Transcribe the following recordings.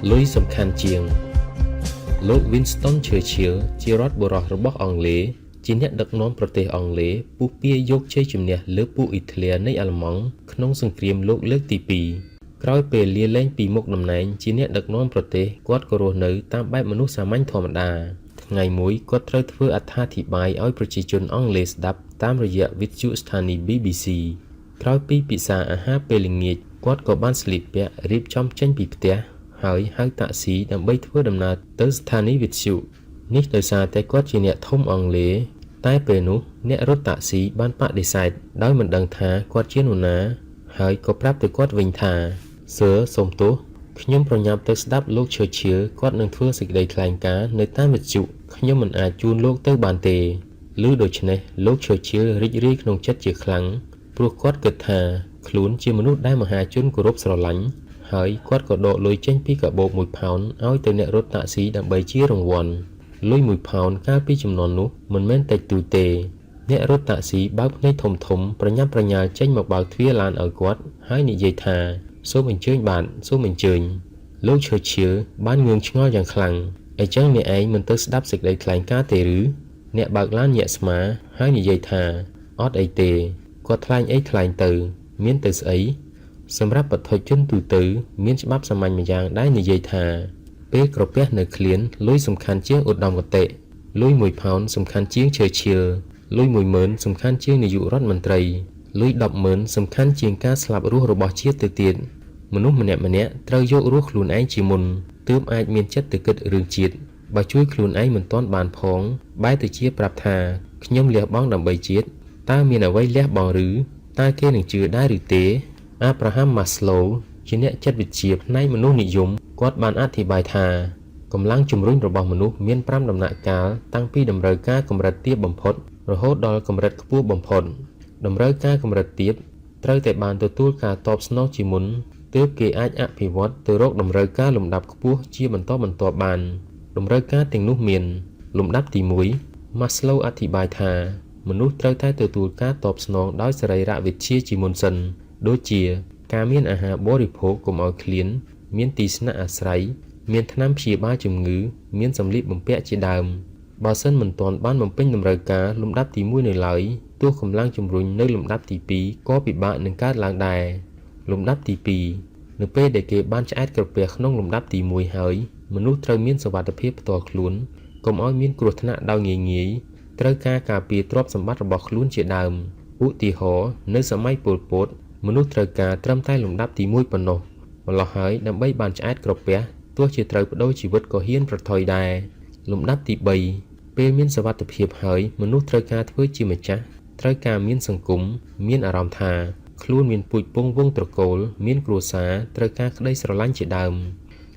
លុយសំខាន់ជាងលោក Winston Churchill ជារដ្ឋបុរសរបស់អង់គ្លេសជាអ្នកដឹកនាំប្រទេសអង់គ្លេសពុះពៀយកជ័យជំនះលើពួកអ៊ីតាលីនៃអាល្លឺម៉ង់ក្នុងសង្គ្រាមលោកលើកទី2ក្រោយពេលលាលែងពីមុខតំណែងជាអ្នកដឹកនាំប្រទេសគាត់ក៏រស់នៅតាមបែបមនុស្សសាមញ្ញធម្មតាថ្ងៃមួយគាត់ត្រូវធ្វើអត្ថាធិប្បាយឲ្យប្រជាជនអង់គ្លេសស្ដាប់តាមរយៈវិទ្យុស្ថានីយ៍ BBC ក្រោយពីពិសាអាហារពេលល្ងាចគាត់ក៏បានស្លៀកពាក់រៀបចំចេញពីផ្ទះហើយហៅតាក់ស៊ីដើម្បីធ្វើដំណើរទៅស្ថានីយ៍វិទ្យុនេះដោយសារតែគាត់ជាអ្នកធំអង់គ្លេសតែពេលនោះអ្នករត់តាក់ស៊ីបានបដិសេធដោយមិនដឹងថាគាត់ជានរណាហើយក៏ប្រាប់ទៅគាត់វិញថាសឺសូមទោសខ្ញុំប្រញាប់ទៅស្ដាប់លោក Churchill គាត់នឹងធ្វើសេចក្តីថ្លែងការណ៍នៅតាមវិទ្យុខ្ញុំមិនអាចជូនលោកទៅបានទេឮដូច្នេះលោក Churchill រីករាយក្នុងចិត្តជាខ្លាំងព្រោះគាត់គិតថាខ្លួនជាមនុស្សដែលមហាជនគោរពស្រឡាញ់ហើយគាត់ក៏ដកលុយចេញពីកាបូប1ផោនឲ្យទៅអ្នករត់តាក់ស៊ីដើម្បីជារង្វាន់លុយ1ផោនកាលពីចំនួននោះមិនមែនតិចតួចទេអ្នករត់តាក់ស៊ីបើកភ្នែកធំធំប្រញាប់ប្រញាល់ចេញមកបើកទ្វារឡានឲ្យគាត់ហើយនិយាយថាសូមអញ្ជើញបាទសូមអញ្ជើញលោក Churchill បានងឿងឆ្ងល់យ៉ាងខ្លាំងអញ្ចឹងអ្នកឯងមិនទៅស្ដាប់សេចក្តីថ្លែងការណ៍ទេឬអ្នកបើកឡានញាក់ស្មាហើយនិយាយថាអត់អីទេគាត់ថ្លែងអីថ្លែងទៅមានទៅស្អីសម្រាប់បទជនទូទៅមានច្បាប់សាមញ្ញម្យ៉ាងដែលនិយាយថាពេលក្រពះនៅឃ្លានលុយសំខាន់ជាងឧត្តមគតិលុយ1ផោនសំខាន់ជាង Churchill លុយ10000សំខាន់ជាងនាយករដ្ឋមន្ត្រីលុយ100000សំខាន់ជាងការស្លាប់រស់របស់ជាតិទៅទៀតមនុស្សម្នាក់ត្រូវយករស់ខ្លួនឯងជាមុនទើបអាចមានចិត្តទៅគិតរឿងជាតិបើជួយខ្លួនឯងមិនទាន់បានផងបែរទៅជាប្រាប់ថាខ្ញុំលះបង់ដើម្បីជាតិតើមានអ្វីលះបង់ឬតើគេនឹងជឿដែរឬទេ Abraham Maslow ជាអ្នកចិត្តវិទ្យាផ្នែកមនុស្សនិយមគាត់បានអធិប្បាយថាកម្លាំងជំរុញរបស់មនុស្សមាន5ដំណាក់កាលតាំងពីតម្រូវការកម្រិតទាបបំផុតរហូតដល់កម្រិតខ្ពស់បំផុតតម្រូវការកម្រិតទាបត្រូវតែបានទទួលការតបស្នងជាមុនទើបគេអាចអភិវឌ្ឍទៅរកតម្រូវការលំដាប់ខ្ពស់ជាបន្តបន្ទាប់បានតម្រូវការទាំងនោះមានលំដាប់ទី1 Maslow អធិប្បាយថាមនុស្សត្រូវតែទទួលការតបស្នងដោយសរីរវិទ្យាជាមុនសិនដូចជាការមានអាហារបរិភោគកុំឲ្យឃ្លានមានទីស្នាក់អាស្រ័យមានថ្នាំព្យាបាលជំងឺមានសម្លៀកបំពាក់ជាដើមបើសិនមិនទាន់បានបំពេញតម្រូវការលំដាប់ទី1នៅឡើយទោះកម្លាំងជំរុញនៅលំដាប់ទី2ក៏ពិបាកនឹងកើតឡើងដែរលំដាប់ទី2នៅពេលដែលគេបានឆ្អែតក្រពះក្នុងលំដាប់ទី1ហើយមនុស្សត្រូវមានសុវត្ថិភាពផ្ទាល់ខ្លួនកុំឲ្យមានគ្រោះថ្នាក់ដោយងាយត្រូវការពារទ្រព្យសម្បត្តិរបស់ខ្លួនជាដើមឧទាហរណ៍នៅសម័យប៉ុលពតមនុស្សត្រូវការត្រឹមតែលំដាប់ទី1ប៉ុណ្ណោះម្ល៉េះហើយដើម្បីបានឆ្អែតក្រពះទោះជាត្រូវបដូរជីវិតក៏ហ៊ានប្រថុយដែរលំដាប់ទី3ពេលមានសុវត្ថិភាពហើយមនុស្សត្រូវការធ្វើជាម្ចាស់ត្រូវការមានសង្គមមានអារម្មណ៍ថាខ្លួនមានពូជពង្សវង្សត្រកូលមានគ្រួសារត្រូវការក្តីស្រឡាញ់ជាដើម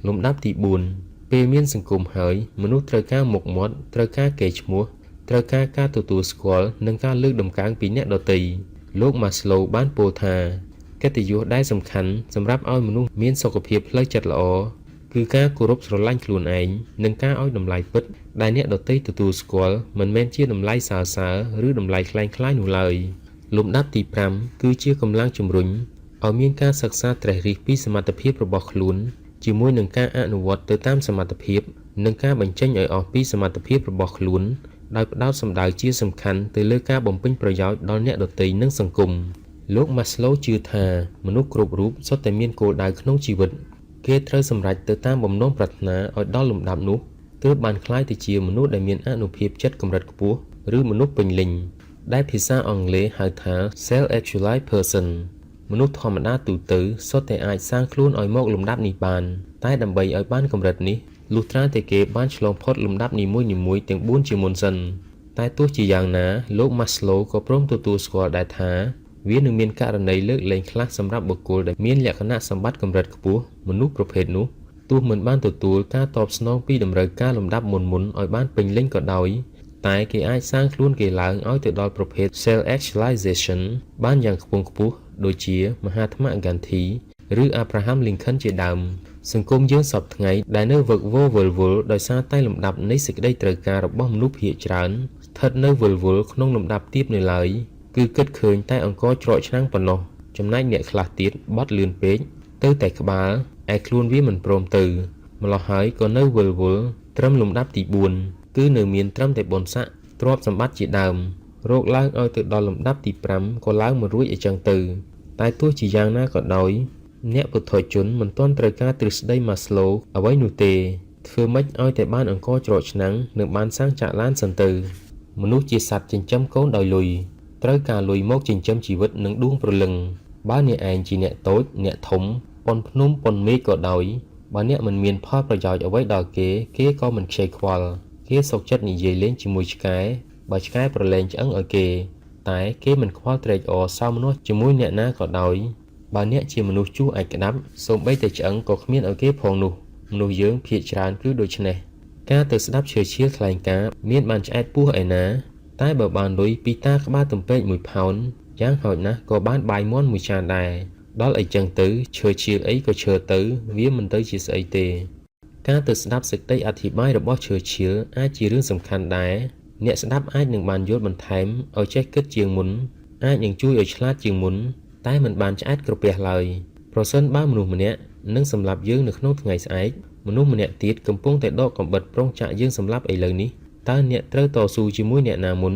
លំដាប់ទី4ពេលមានសង្គមហើយមនុស្សត្រូវការមុខមាត់ត្រូវការកេរ្តិ៍ឈ្មោះត្រូវការការទទួលស្គាល់និងការលើកតម្កើងពីអ្នកដទៃលោក Maslow បានពោលថាកិត្តិយសដែលសំខាន់សម្រាប់ឲ្យមនុស្សមានសុខភាពផ្លូវចិត្តល្អគឺការគោរពស្រឡាញ់ខ្លួនឯងនិងការឲ្យតម្លៃពិតដែលអ្នកដទៃទទួលស្គាល់មិនមែនជាតម្លៃសើសើរឬតម្លៃคล้ายៗនោះឡើយលំដាប់ទី5គឺជាកម្លាំងជំរុញឲ្យមានការសិក្សាត្រិះរិះពីសមត្ថភាពរបស់ខ្លួនជាមួយនឹងការអនុវត្តទៅតាមសមត្ថភាពនិងការបញ្ចេញឲ្យអស់ពីសមត្ថភាពរបស់ខ្លួនដោយផ្ដោតសំដៅជាសំខាន់ទៅលើការបំពេញប្រយោជន៍ដល់អ្នកដទៃនិងសង្គមលោក Maslow ជឿថាមនុស្សគ្រប់រូបសុទ្ធតែមានគោលដៅក្នុងជីវិតគេត្រូវសម្រេចទៅតាមបំណងប្រាថ្នាឲ្យដល់លំដាប់នោះទើបបានក្លាយទៅជាមនុស្សដែលមានអានុភាពចិត្តកម្រិតខ្ពស់ឬមនុស្សពេញលេញដែលភាសាអង់គ្លេសហៅថា self-actualized person មនុស្សធម្មតាទូទៅសុទ្ធតែអាចសាងខ្លួនឲ្យមកលំដាប់នេះបានតែដើម្បីឲ្យបានកម្រិតនេះលុះត្រាតែគេបានឆ្លងផុតលំដាប់នីមួយៗទាំង4ជាមុនសិនតែទោះជាយ៉ាងណាលោក Maslow ក៏ព្រមទទួលស្គាល់ដែរថាវានឹងមានករណីលើកលែងខ្លះសម្រាប់បុគ្គលដែលមានលក្ខណៈសម្បត្តិកម្រិតខ្ពស់មនុស្សប្រភេទនោះទោះមិនបានទទួលការតបស្នងពីតម្រូវការលំដាប់មុនឲ្យបានពេញលេញក៏ដោយតែគេអាចសាងខ្លួនគេឡើងឲ្យទៅដល់ប្រភេទ self actualization បានយ៉ាងខ្ពង់ខ្ពស់ដូចជាមហាត្មៈ Gandhi ឬ Abraham Lincoln ជាដើមសង្គមយើងសពថ្ងៃដែលនៅវឹកវរវិលវល់ដោយសារតែលំដាប់នៃសេចក្តីត្រូវការរបស់មនុស្សភាគច្រើនស្ថិតនៅវិលវល់ក្នុងលំដាប់ទាបនៅឡើយគឺគិតឃើញតែអង្គច្រកឆ្នាំងប៉ុណ្ណោះចំណែកអ្នកខ្លះទៀតបត់លឿនពេកទៅតែក្បាលឯខ្លួនវាមិនព្រមទៅ ម្លោះហើយក៏នៅវិលវល់ត្រឹមលំដាប់ទី4គឺនៅមានត្រឹមតែបុណ្យស័ក្តិទ្រព្យសម្បត្តិជាដើមរកឡើងឲ្យទៅដល់លំដាប់ទី5ក៏ឡើងមិនរួចអីចឹងទៅតែទោះជាយ៉ាងណាក៏ដោយអ្នកពុទ្ធជនមិនទាន់ត្រូវការទ្រឹស្ដីម៉ាស្ឡូអ្វីនោះទេធ្វើម៉េចឲ្យតែបានអង្គច្រកឆ្នាំងនិងបានសាងចាក់ឡានសិនទៅមនុស្សជាសត្វចិញ្ចឹមកូនដោយលុយត្រូវការលុយមកចិញ្ចឹមជីវិតនិងដួងព្រលឹងបើអ្នកឯងជាអ្នកតូចអ្នកធំប៉ុនភ្នំប៉ុនមេឃក៏ដោយបើអ្នកមិនមានផលប្រយោជន៍អ្វីដល់គេក៏មិនខ្ជិលខ្វល់គេសុខចិត្តនិយាយលេងជាមួយឆ្កែបើឆ្កែប្រឡែងឆ្អឹងឲ្យគេតែគេមិនខ្វល់ត្រេកអរសោមនស្សជាមួយអ្នកណាក៏ដោយបើអ្នកជាមនុស្សជួសអាចក្តាប់សូម្បីតែឆ្អឹងក៏គ្មានឲ្យគេផងនោះមនុស្សយើងភាគច្រើនគឺដូច្នេះការទៅស្ដាប់ឈើឈៀលថ្លែងការណ៍មានបានឆ្អែតពោះឯណាតែបើបានលុយពីតាក្បាលទំពេក1ផោនយ៉ាងហោចណាស់ក៏បានបាយមាន់មួយចានដែរដល់អីចឹងទៅឈើឈៀលអីក៏ឈើទៅវាមិនទៅជាស្អីទេការទៅស្ដាប់សេចក្តីអធិប្បាយរបស់ឈើឈៀលអាចជារឿងសំខាន់ដែរអ្នកស្ដាប់អាចនឹងបានយល់បន្ថែមឲ្យចេះគិតជាងមុនអាចនឹងជួយឲ្យឆ្លាតជាងមុនតែមិនបានឆ្អែតក្រពះឡើយប្រសិនបើមនុស្សម្នាក់នឹងសម្លាប់យើងនៅក្នុងថ្ងៃស្អែកមនុស្សម្នាក់ទៀតកំពុងតែដកកំបិតប្រងចាក់យើងសម្លាប់ឥឡូវនេះតើអ្នកត្រូវតស៊ូជាមួយអ្នកណាមុន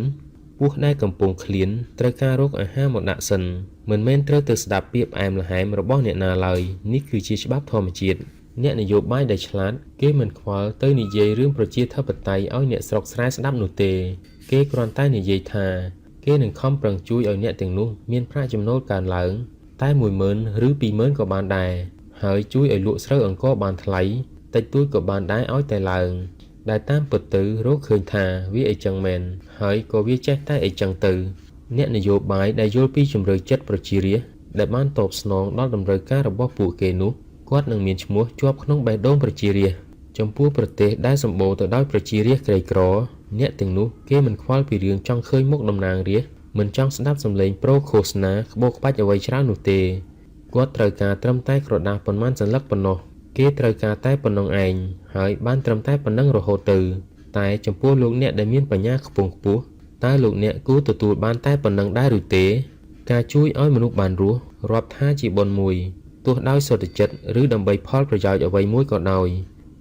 ពស់ដែលកំពុងឃ្លានត្រូវការរកអាហារមកដាក់សិនមិនមែនត្រូវទៅស្ដាប់ពាក្យផ្អែមល្ហែមរបស់អ្នកណាឡើយនេះគឺជាច្បាប់ធម្មជាតិអ្នកនយោបាយដែលឆ្លាតគេមិនខ្វល់ទៅនិយាយរឿងប្រជាធិបតេយ្យឲ្យអ្នកស្រុកស្រែស្ដាប់នោះទេគេគ្រាន់តែនិយាយថាគេនឹងខំប្រឹងជួយឲ្យអ្នកទាំងនោះមានប្រាក់ចំណូលកើនឡើងតែ10000ឬ20000ក៏បានដែរហើយជួយឲ្យលក់ស្រូវអង្ករបានថ្លៃតិចតួចក៏បានដែរឲ្យតែឡើងដែលតាមពិតទៅរកឃើញថាវាអីចឹងមែនហើយក៏វាចេះតែអីចឹងទៅអ្នកនយោបាយដែលយល់ពីជំរឿចិត្តប្រជារាស្ត្រដែលបានតបស្នងដល់តម្រូវការរបស់ពួកគេនោះគាត់នឹងមានឈ្មោះជាប់ក្នុងបេះដូងប្រជារាស្ត្រចំពោះប្រទេសដែលសម្បូរទៅដោយប្រជារាស្ត្រក្រីក្រអ្នកទាំងនោះគេមិនខ្វល់ពីរឿងចង់ឃើញមុខតំណាងរាស្ត្រមិនចង់ស្ដាប់សំឡេងប្រូឃោសនាក្បោកក្បាច់អ្វីច្រើននោះទេគាត់ត្រូវការត្រឹមតែក្រដាសប៉ុន្មានសន្លឹកប៉ុណ្ណោះគេត្រូវការតែប៉ុណ្ណឹងឯងហើយបានត្រឹមតែប៉ុណ្ណឹងរហូតទៅតែចំពោះលោកអ្នកដែលមានបញ្ញាខ្ពង់ខ្ពស់តើលោកអ្នកគួរទទួលបានតែប៉ុណ្ណឹងដែរឬទេការជួយឲ្យមនុស្សបានរស់រាប់ថាជាបុណ្យមួយទោះដោយសុទ្ធចិត្តឬដើម្បីផលប្រយោជន៍អ្វីមួយក៏ដោយ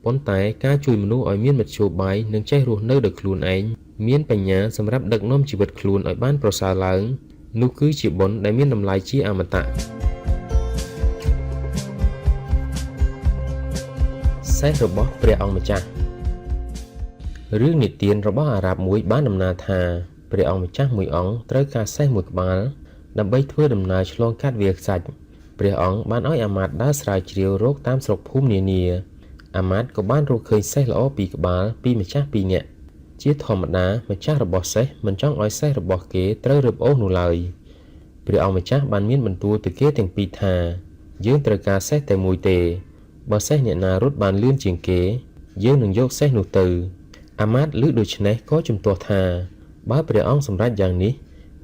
ប៉ុន្តែការជួយមនុស្សឲ្យមានមធ្យោបាយនិងចេះរស់នៅដោយខ្លួនឯងមានបញ្ញាសម្រាប់ដឹកនាំជីវិតខ្លួនឲ្យបានប្រសើរឡើងនោះគឺជាបុណ្យដែលមានតម្លៃជាអមតៈសេះរបស់ព្រះអង្គម្ចាស់រឿងនិទានរបស់អារ៉ាប់មួយបានដំណាលថាព្រះអង្គម្ចាស់មួយអង្គត្រូវការសេះមួយក្បាលដើម្បីធ្វើដំណើរឆ្លងកាត់វាលខ្សាច់ព្រះអង្គបានឲ្យអាមាត្យដើរស្រាវជ្រាវរកតាមស្រុកភូមិនានាអាមាត្យក៏បានរកឃើញសេះល្អពីរក្បាលពីម្ចាស់2នាក់ជាធម្មតាម្ចាស់របស់សេះមិនចង់ឲ្យសេះរបស់គេត្រូវរឹបអូសនោះឡើយព្រះអង្គម្ចាស់បានមានបន្ទូលទៅគេទាំងពីរថាយើងត្រូវការសេះតែមួយទេបើសេះអ្នកណារត់បានលឿនជាងគេយើងនឹងយកសេះនោះទៅអាមាត្យឮដូច្នេះក៏ជំទាស់ថាបើព្រះអង្គសម្រេចយ៉ាងនេះ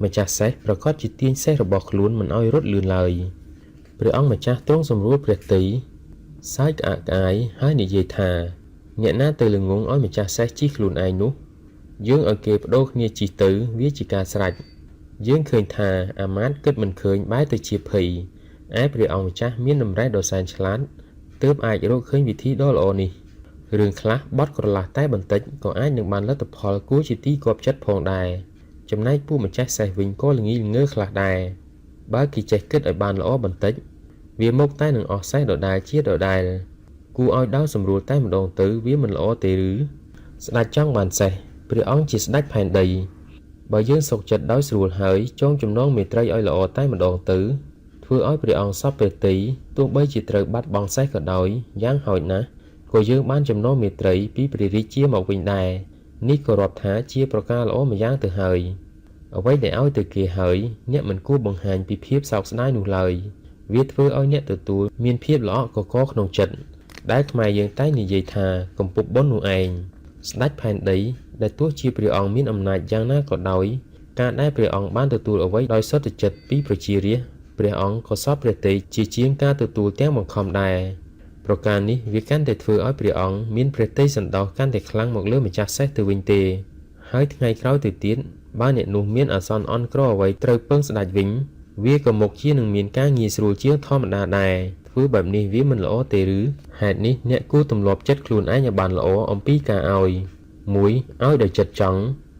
ម្ចាស់សេះប្រកាសជាទាញសេះរបស់ខ្លួនមិនឲ្យរត់លឿនឡើយព្រះអង្គម្ចាស់ទ្រង់សម្រួលព្រះទ័យសើចក្អាកក្អាយហើយនិយាយថាអ្នកណាទៅល្ងងឲ្យម្ចាស់សេះជិះខ្លួនឯងនោះយើងឲ្យគេបដូរគ្នាជិះទៅវាជាការស្រេចយើងឃើញថាអាមាត្យគិតមិនឃើញបែរទៅជាភ័យឯព្រះអង្គម្ចាស់មានតម្រេះដ៏សែនឆ្លាតទើបអាចរកឃើញវិធីដ៏ល្អនេះរឿងខ្លះបត់ក្រឡាស់តែបន្តិចក៏អាចនឹងបានលទ្ធផលគួរជាទីគាប់ចិត្តផងដែរចំណែកពួកម្ចាស់សេះវិញក៏ល្ងីល្ងើខ្លះដែរបើគេចេះគិតឲ្យបានល្អបន្តិចវាមកតែនឹងអស់សេះដដែលជាដដែលគួរឲ្យដោសម្រួលតែម្ដងទៅវាមិនល្អទេឬស្ដេចចង់បានសេះព្រះអង្គជាស្ដេចផែនដីបើយើងសុខចិត្តដោយស្រួលហើយចងចំណងមេត្រីឲ្យល្អតែម្ដងទៅធ្វើឲ្យព្រះអង្គសពព្រះទ័យទោះបីជាត្រូវបាត់បង់សេះក៏ដោយយ៉ាងហោចណាស់ក៏យើងបានចំណងមេត្រីពីព្រះរាជាមកវិញដែរនេះក៏រាប់ថាជាប្រការល្អម្យ៉ាងទៅហើយអ្វីដែលឲ្យទៅគេហើយអ្នកមិនគួរបង្ហាញពីភាពសោកស្ដាយនោះឡើយវាធ្វើឲ្យអ្នកទទួលមានភាពល្អក់កកក្នុងចិត្តដែលខ្មែរយើងតែនិយាយថាកំពប់បុណ្យនោះឯងស្ដេចផែនដីដែលទោះជាព្រះអង្គមានអំណាចយ៉ាងណាក៏ដោយការដែលព្រះអង្គបានទទួលអ្វីដោយសុទ្ធចិត្តពីប្រជារាស្ត្រព្រះអង្គក៏សពព្រះទ័យជាជាងការទទួលទាំងបង្ខំដែរប្រការនេះវាកាន់តែធ្វើឲ្យព្រះអង្គមានព្រះទ័យសន្តោសកាន់តែខ្លាំងមកលើម្ចាស់សេះទៅវិញទេហើយថ្ងៃក្រោយទៅទៀតបើអ្នកនោះមានអាសន្នអន់ក្រអ្វីត្រូវពឹងស្ដេចវិញវាក៏មុខជានឹងមានការងាយស្រួលជាងធម្មតាដែរ ធ្វើបែបនេះវាមិនល្អទេឬហេតុនេះអ្នកគួរទម្លាប់ចិត្តខ្លួនឯងឲ្យបានល្អអំពីការឲ្យ 1. ឲ្យដោយចិត្តចង់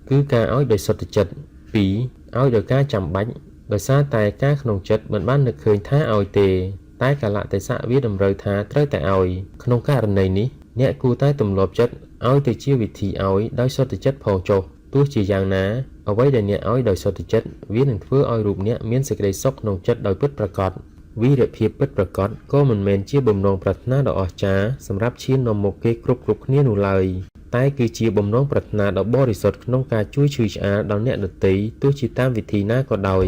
គឺការឲ្យដោយសុទ្ធចិត្ត 2. ឲ្យដោយការចាំបាច់ដោយសារតែការក្នុងចិត្តមិនបាននឹកឃើញថាឲ្យទេតែកាលៈទេសៈវាតម្រូវថាត្រូវតែឲ្យក្នុងករណីនេះអ្នកគួរតែទម្លាប់ចិត្តឲ្យទៅជាវិធីឲ្យដោយសុទ្ធចិត្តផងចុះទោះជាយ៉ាងណាអ្វីដែលអ្នកឲ្យដោយសុទ្ធចិត្តវានឹងធ្វើឲ្យរូបអ្នកមានសេចក្តីសុខក្នុងចិត្តដោយពិតប្រាកដវីរភាពពិតប្រាកដក៏មិនមែនជាបំណងប្រាថ្នាដ៏អស្ចារ្យសម្រាប់ឈាននាំមុខគេគ្រប់គ្នានោះឡើយតែគឺជាបំណងប្រាថ្នាដ៏បរិសុទ្ធក្នុងការជួយឈឺឆ្អាលដល់អ្នកដទៃទោះជាតាមវិធីណាក៏ដោយ